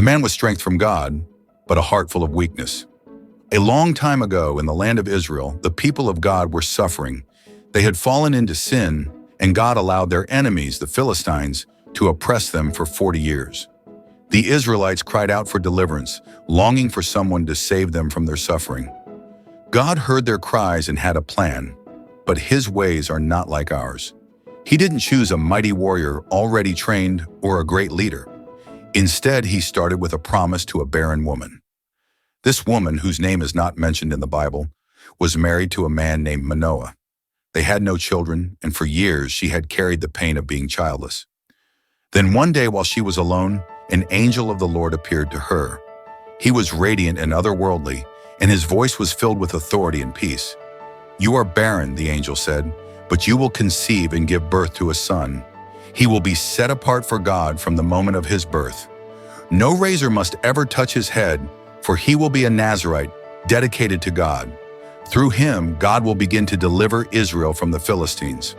man with strength from God, but a heart full of weakness. A long time ago in the land of Israel, the people of God were suffering. They had fallen into sin, and God allowed their enemies, the Philistines, to oppress them for 40 years. The Israelites cried out for deliverance, longing for someone to save them from their suffering. God heard their cries and had a plan, but His ways are not like ours. He didn't choose a mighty warrior already trained or a great leader. Instead, He started with a promise to a barren woman. This woman, whose name is not mentioned in the Bible, was married to a man named Manoah. They had no children, and for years she had carried the pain of being childless. Then one day while she was alone, an angel of the Lord appeared to her. He was radiant and otherworldly, and his voice was filled with authority and peace. "You are barren," the angel said, "but you will conceive and give birth to a son. He will be set apart for God from the moment of his birth. No razor must ever touch his head, for he will be a Nazirite, dedicated to God. Through him, God will begin to deliver Israel from the Philistines."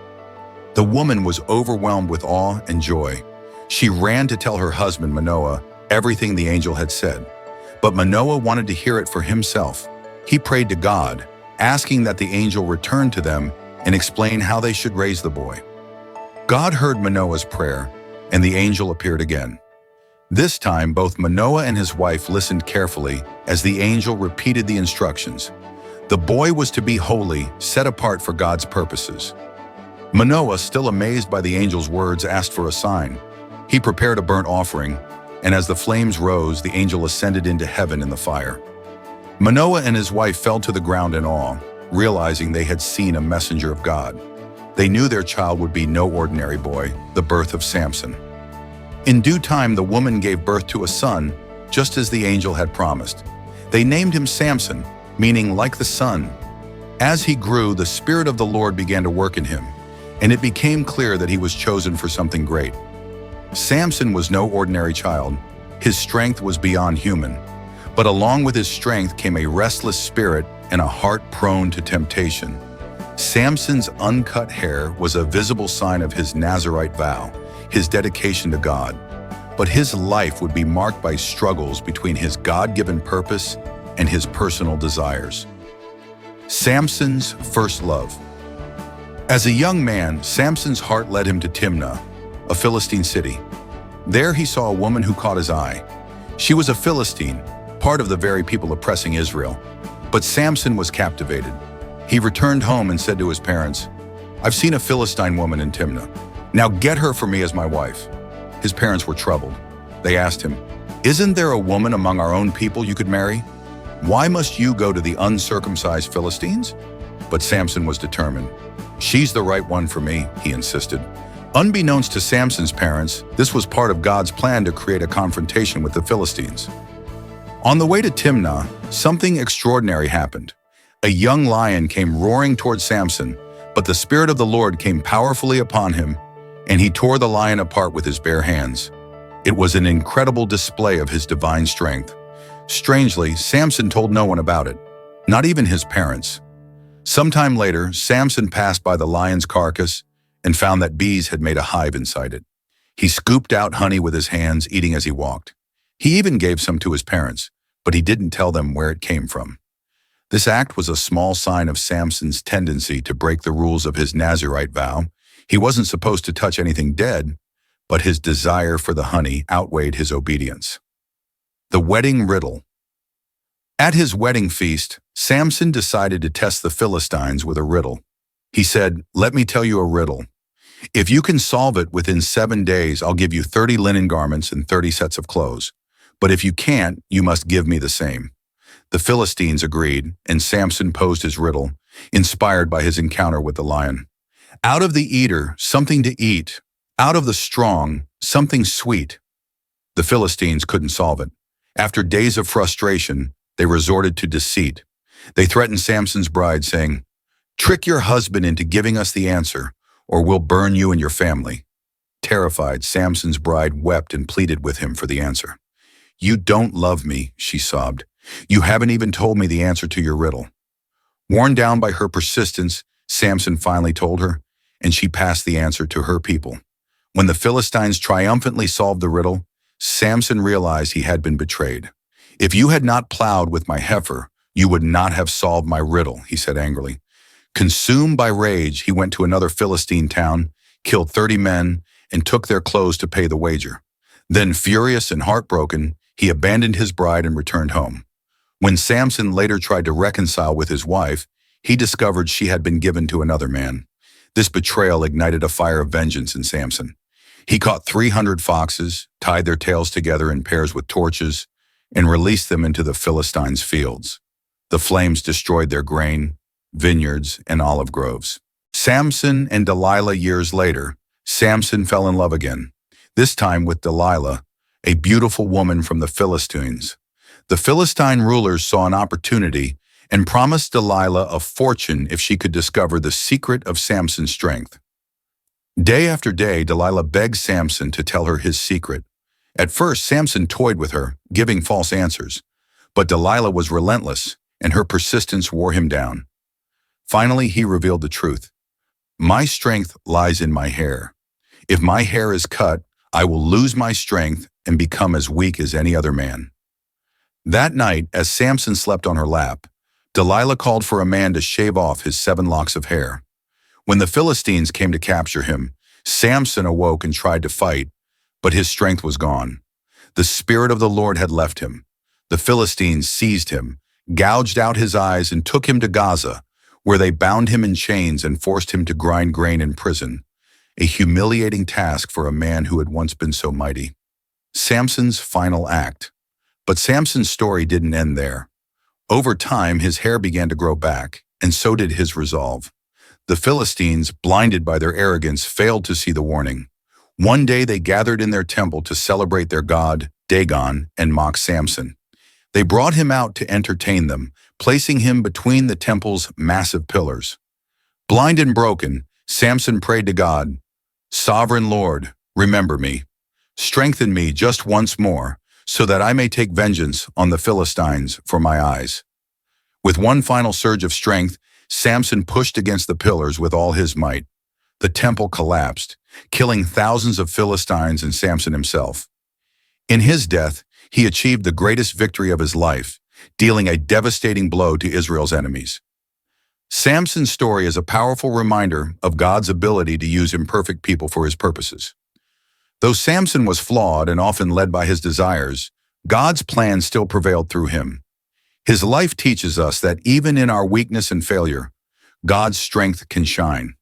The woman was overwhelmed with awe and joy. She ran to tell her husband Manoah everything the angel had said. But Manoah wanted to hear it for himself. He prayed to God, asking that the angel return to them and explain how they should raise the boy. God heard Manoah's prayer, and the angel appeared again. This time, both Manoah and his wife listened carefully as the angel repeated the instructions. The boy was to be holy, set apart for God's purposes. Manoah, still amazed by the angel's words, asked for a sign. He prepared a burnt offering, and as the flames rose, the angel ascended into heaven in the fire. Manoah and his wife fell to the ground in awe, realizing they had seen a messenger of God. They knew their child would be no ordinary boy, the birth of Samson. In due time, the woman gave birth to a son, just as the angel had promised. They named him Samson, meaning like the sun. As he grew, the Spirit of the Lord began to work in him, and it became clear that he was chosen for something great. Samson was no ordinary child. His strength was beyond human. But along with his strength came a restless spirit and a heart prone to temptation. Samson's uncut hair was a visible sign of his Nazirite vow, his dedication to God. But his life would be marked by struggles between his God-given purpose and his personal desires. Samson's first love. As a young man, Samson's heart led him to Timnah, a Philistine city. There he saw a woman who caught his eye. She was a Philistine, part of the very people oppressing Israel. But Samson was captivated. He returned home and said to his parents, "I've seen a Philistine woman in Timnah. Now get her for me as my wife." His parents were troubled. They asked him, "Isn't there a woman among our own people you could marry? Why must you go to the uncircumcised Philistines?" But Samson was determined. "She's the right one for me," he insisted. Unbeknownst to Samson's parents, this was part of God's plan to create a confrontation with the Philistines. On the way to Timnah, something extraordinary happened. A young lion came roaring toward Samson, but the Spirit of the Lord came powerfully upon him, and he tore the lion apart with his bare hands. It was an incredible display of his divine strength. Strangely, Samson told no one about it, not even his parents. Sometime later, Samson passed by the lion's carcass and found that bees had made a hive inside it. He scooped out honey with his hands, eating as he walked. He even gave some to his parents, but he didn't tell them where it came from. This act was a small sign of Samson's tendency to break the rules of his Nazirite vow. He wasn't supposed to touch anything dead, but his desire for the honey outweighed his obedience. The wedding riddle. At his wedding feast, Samson decided to test the Philistines with a riddle. He said, "Let me tell you a riddle. If you can solve it within 7 days, I'll give you 30 linen garments and 30 sets of clothes. But if you can't, you must give me the same." The Philistines agreed, and Samson posed his riddle, inspired by his encounter with the lion. "Out of the eater, something to eat. Out of the strong, something sweet." The Philistines couldn't solve it. After days of frustration, they resorted to deceit. They threatened Samson's bride, saying, "Trick your husband into giving us the answer, or we'll burn you and your family." Terrified, Samson's bride wept and pleaded with him for the answer. "You don't love me," she sobbed. "You haven't even told me the answer to your riddle." Worn down by her persistence, Samson finally told her, and she passed the answer to her people. When the Philistines triumphantly solved the riddle, Samson realized he had been betrayed. "If you had not plowed with my heifer, you would not have solved my riddle," he said angrily. Consumed by rage, he went to another Philistine town, killed 30 men, and took their clothes to pay the wager. Then, furious and heartbroken, he abandoned his bride and returned home. When Samson later tried to reconcile with his wife, he discovered she had been given to another man. This betrayal ignited a fire of vengeance in Samson. He caught 300 foxes, tied their tails together in pairs with torches, and released them into the Philistines' fields. The flames destroyed their grain, vineyards, and olive groves. Samson and Delilah. Years later, Samson fell in love again, this time with Delilah, a beautiful woman from the Philistines. The Philistine rulers saw an opportunity and promised Delilah a fortune if she could discover the secret of Samson's strength. Day after day, Delilah begged Samson to tell her his secret. At first, Samson toyed with her, giving false answers. But Delilah was relentless, and her persistence wore him down. Finally, he revealed the truth. "My strength lies in my hair. If my hair is cut, I will lose my strength and become as weak as any other man." That night, as Samson slept on her lap, Delilah called for a man to shave off his 7 locks of hair. When the Philistines came to capture him, Samson awoke and tried to fight, but his strength was gone. The Spirit of the Lord had left him. The Philistines seized him, gouged out his eyes, and took him to Gaza, where they bound him in chains and forced him to grind grain in prison, a humiliating task for a man who had once been so mighty. Samson's final act. But Samson's story didn't end there. Over time, his hair began to grow back, and so did his resolve. The Philistines, blinded by their arrogance, failed to see the warning. One day they gathered in their temple to celebrate their god, Dagon, and mock Samson. They brought him out to entertain them, placing him between the temple's massive pillars. Blind and broken, Samson prayed to God, "Sovereign Lord, remember me. Strengthen me just once more, so that I may take vengeance on the Philistines for my eyes." With one final surge of strength, Samson pushed against the pillars with all his might. The temple collapsed, killing thousands of Philistines and Samson himself. In his death, he achieved the greatest victory of his life, dealing a devastating blow to Israel's enemies. Samson's story is a powerful reminder of God's ability to use imperfect people for his purposes. Though Samson was flawed and often led by his desires, God's plan still prevailed through him. His life teaches us that even in our weakness and failure, God's strength can shine.